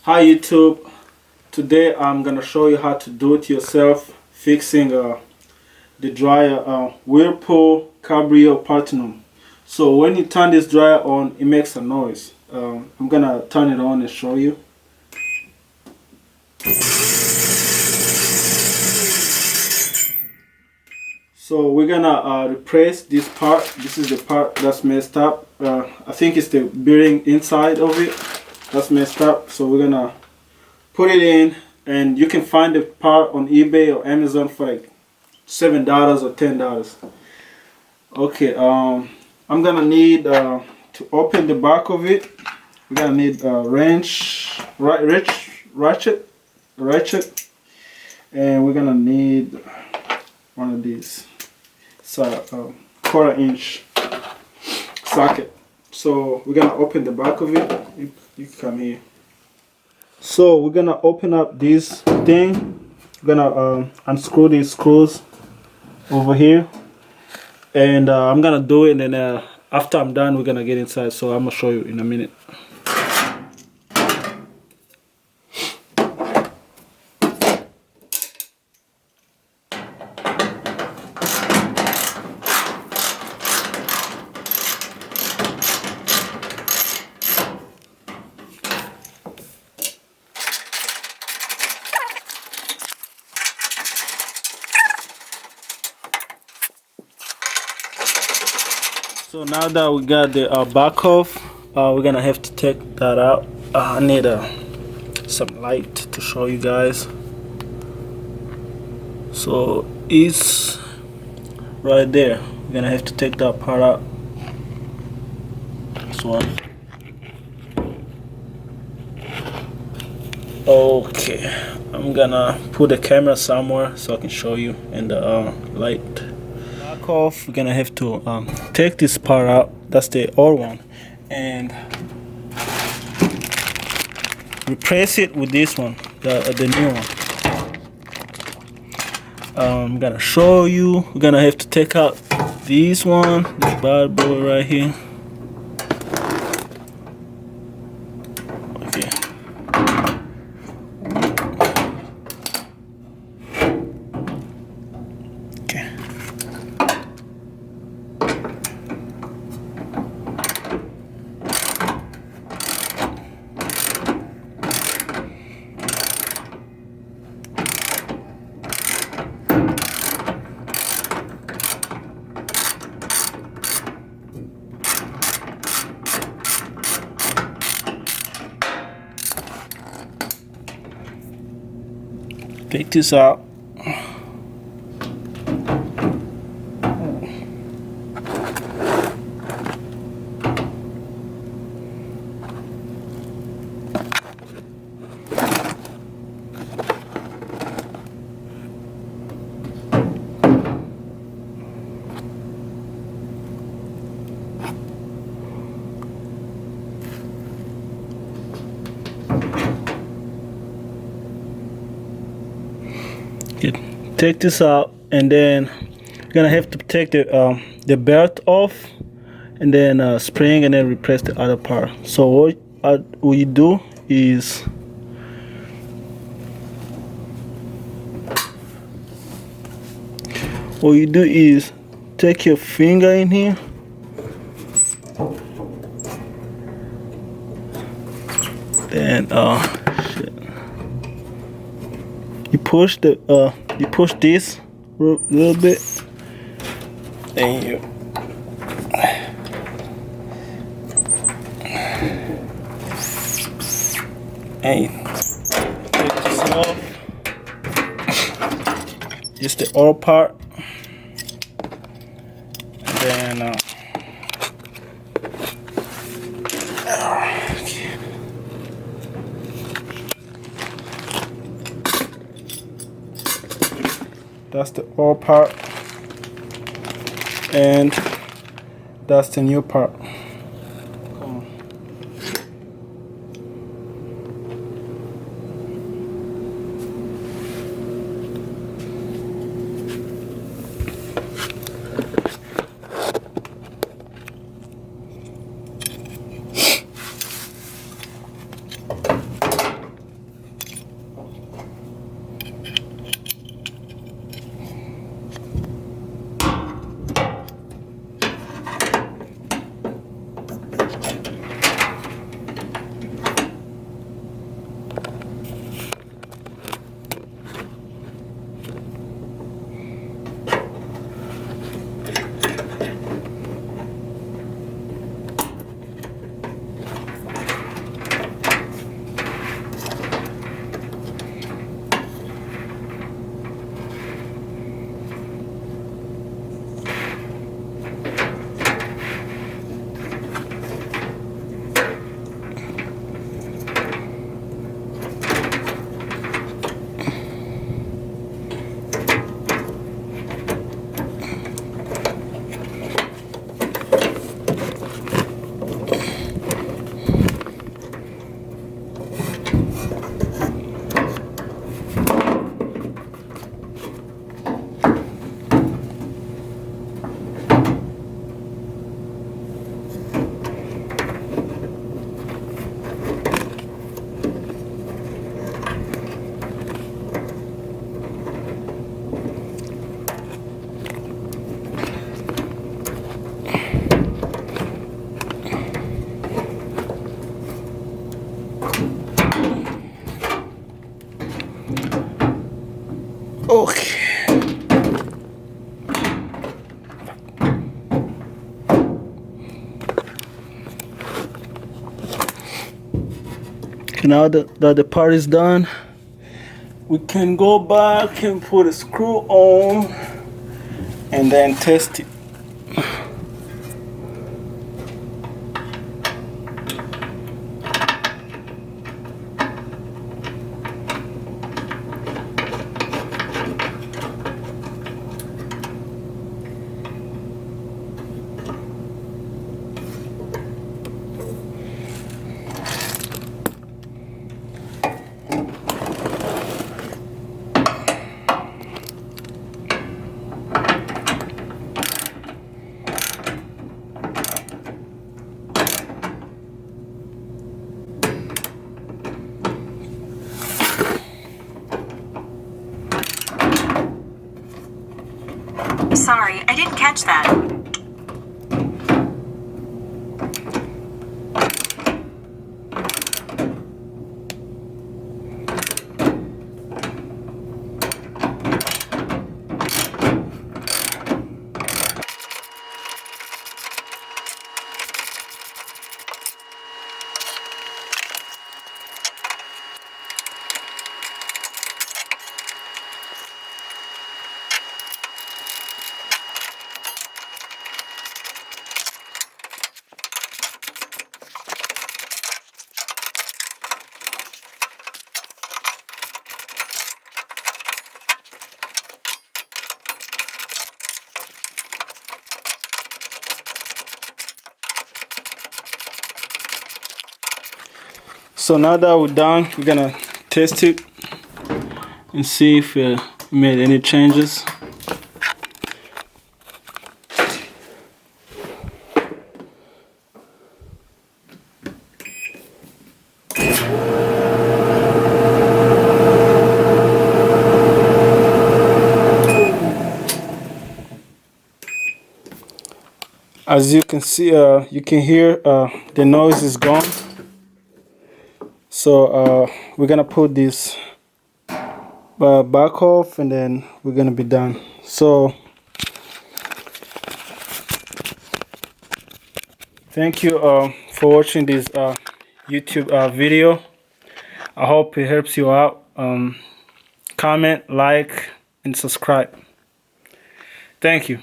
Hi YouTube, today I'm gonna show you how to do it yourself fixing the dryer whirlpool cabrio platinum. So when you turn this dryer on, it makes a noise. I'm gonna turn it on and show you. So we're gonna replace this part. This is the part that's messed up. I think it's the bearing inside of it that's messed up. So we're gonna put it in, and you can find the part on eBay or Amazon for like $7 or $10. Okay, I'm gonna need to open the back of it. We're gonna need a wrench, ratchet, and we're gonna need one of these. It's a quarter-inch socket. So we're gonna open the back of it. You can come here. So we're gonna open up this thing. We're gonna unscrew these screws over here, and I'm gonna do it, and then after I'm done, we're gonna get inside. So I'm gonna show you in a minute. So now that we got the back off, we're gonna have to take that out. I need some light to show you guys. So it's right there. We're gonna have to take that part out. This one. Okay, I'm gonna put the camera somewhere so I can show you in the light. Back off, we're gonna have to take this part out. That's the old one, and replace it with this one, the new one. I'm gonna show you. We're gonna have to take out this one, this bad boy right here. Okay. Okay. Take this out. Take this out, and then you're gonna have to take the belt off, and then spring, and then replace the other part. So what you do is take your finger in here, then you push this little bit, then you take this off. Just the oil part, and then that's the old part, and that's the new part. Okay. Now that the part is done, we can go back and put a screw on and then test it. Sorry, I didn't catch that. So now that we're done, we're gonna test it and see if it made any changes. As you can see, you can hear the noise is gone. So we're gonna put this back off and then we're gonna be done. So thank you for watching this YouTube video. I hope it helps you out. Comment, like, and subscribe. Thank you.